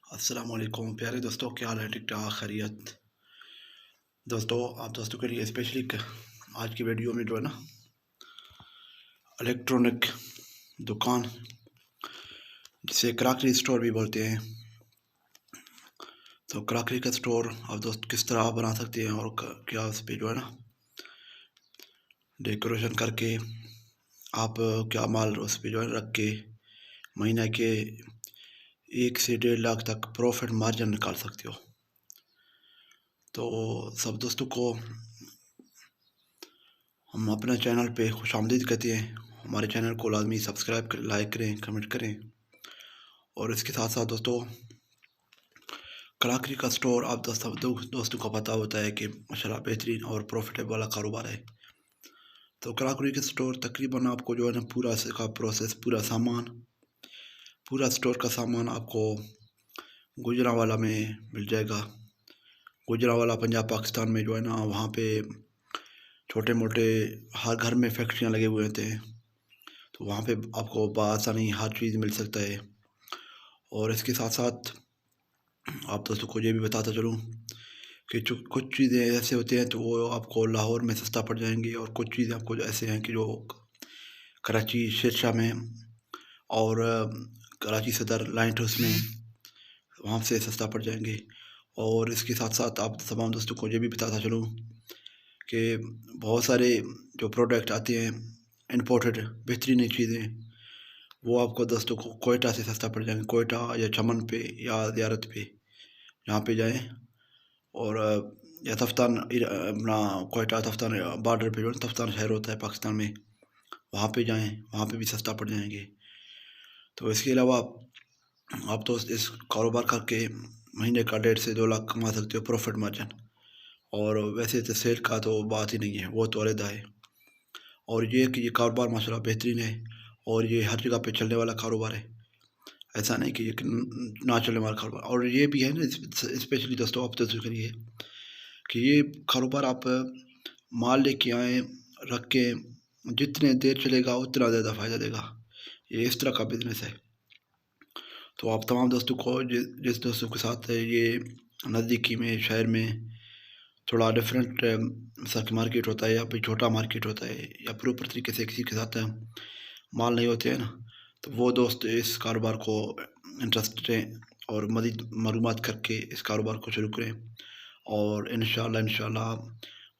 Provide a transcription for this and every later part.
السلام علیکم پیارے دوستوں، کیا حال ہے؟ ٹھیک ٹھاک خیریت؟ دوستوں، آپ دوستوں کے لیے اسپیشلی آج کی ویڈیو میں جو ہے نا الیکٹرانک دکان، جسے کراکری اسٹور بھی بولتے ہیں، تو کراکری کا اسٹور آپ دوست کس طرح بنا سکتے ہیں اور کیا اس پہ جو ہے نا ڈیکوریشن کر کے آپ کیا مال اس پہ جو ہے رکھ کے مہینہ کے 1 سے 1.5 لاکھ تک پروفٹ مارجن نکال سکتے ہو۔ تو سب دوستوں کو ہم اپنا چینل پہ خوش آمدید کہتے ہیں۔ ہمارے چینل کو لازمی سبسکرائب کریں، لائک کریں، کمنٹ کریں، اور اس کے ساتھ ساتھ دوستوں کراکری کا سٹور آپ دوستوں کو پتہ ہوتا ہے کہ ماشاءاللہ بہترین اور پروفیٹیبل والا کاروبار ہے۔ تو کراکری کا سٹور تقریباً آپ کو جو ہے نا پورا اس کا پروسیس، پورا سٹور کا سامان آپ کو گوجرانوالا میں مل جائے گا۔ گوجرانوالا پنجاب پاکستان میں جو ہے نا وہاں پہ چھوٹے موٹے ہر گھر میں فیکٹریاں لگے ہوئے ہوتے ہیں، تو وہاں پہ آپ کو بآسانی ہر چیز مل سکتا ہے۔ اور اس کے ساتھ ساتھ آپ دوستوں کو یہ بھی بتاتا چلوں کہ کچھ چیزیں ایسے ہوتے ہیں تو وہ آپ کو لاہور میں سستا پڑ جائیں گی، اور کچھ چیزیں آپ کو ایسے ہیں کہ جو کراچی شیرشاہ میں اور کراچی صدر لائٹ ہاؤس میں وہاں سے سستا پڑ جائیں گے۔ اور اس کے ساتھ ساتھ آپ تمام دوستوں کو یہ بھی بتاتا چلوں کہ بہت سارے جو پروڈکٹ آتے ہیں امپورٹڈ بہترین چیزیں، وہ آپ کو دوستوں کو کوئٹہ سے سستا پڑ جائیں گے۔ کوئٹہ یا چمن پہ یا زیارت پہ یہاں پہ جائیں، اور یا تفتان اپنا کوئٹہ تفتان بارڈر پہ جو ہے تفتان شہر ہوتا ہے پاکستان میں، وہاں پہ جائیں، وہاں پہ بھی سستا پڑ جائیں گے۔ تو اس کے علاوہ آپ تو اس کاروبار کر کے مہینے کا 1.5 سے 2 لاکھ کما سکتے ہو پروفٹ مارجن، اور ویسے تو سیل کا تو بات ہی نہیں ہے، وہ تو علیحدہ ہے۔ اور یہ کہ یہ کاروبار ماشاءاللہ بہترین ہے، اور یہ ہر جگہ پہ چلنے والا کاروبار ہے، ایسا نہیں کہ یہ نہ چلنے والا کاروبار۔ اور یہ بھی ہے نا اسپیشلی دوستوں آپ دوستوں کے لیے کہ یہ کاروبار آپ مال لے کے آئیں، رکھ کے جتنے دیر چلے گا اتنا زیادہ فائدہ دے گا، یہ اس طرح کا بزنس ہے۔ تو آپ تمام دوستوں کو جس دوستوں کے ساتھ یہ نزدیکی میں شہر میں تھوڑا ڈیفرنٹ مثال مارکیٹ ہوتا ہے، یا پھر چھوٹا مارکیٹ ہوتا ہے، یا پراپر طریقے سے کسی کے ساتھ مال نہیں ہوتے ہیں نا، تو وہ دوست اس کاروبار کو انٹرسٹ لیں اور مزید معلومات کر کے اس کاروبار کو شروع کریں، اور انشاءاللہ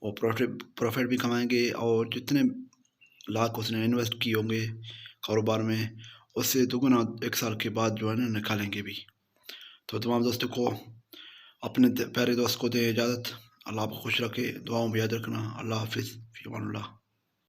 وہ پروفٹ بھی کمائیں گے، اور جتنے لاکھ اس نے انویسٹ کیے ہوں گے کاروبار میں اس سے دگنا 1 سال کے بعد جو ہے نا نکالیں گے بھی۔ تو تمام دوستوں کو اپنے پیارے دوست کو دیں اجازت، اللہ آپ کو خوش رکھے، دعاؤں میں یاد رکھنا۔ اللہ حافظ، فی امان اللہ۔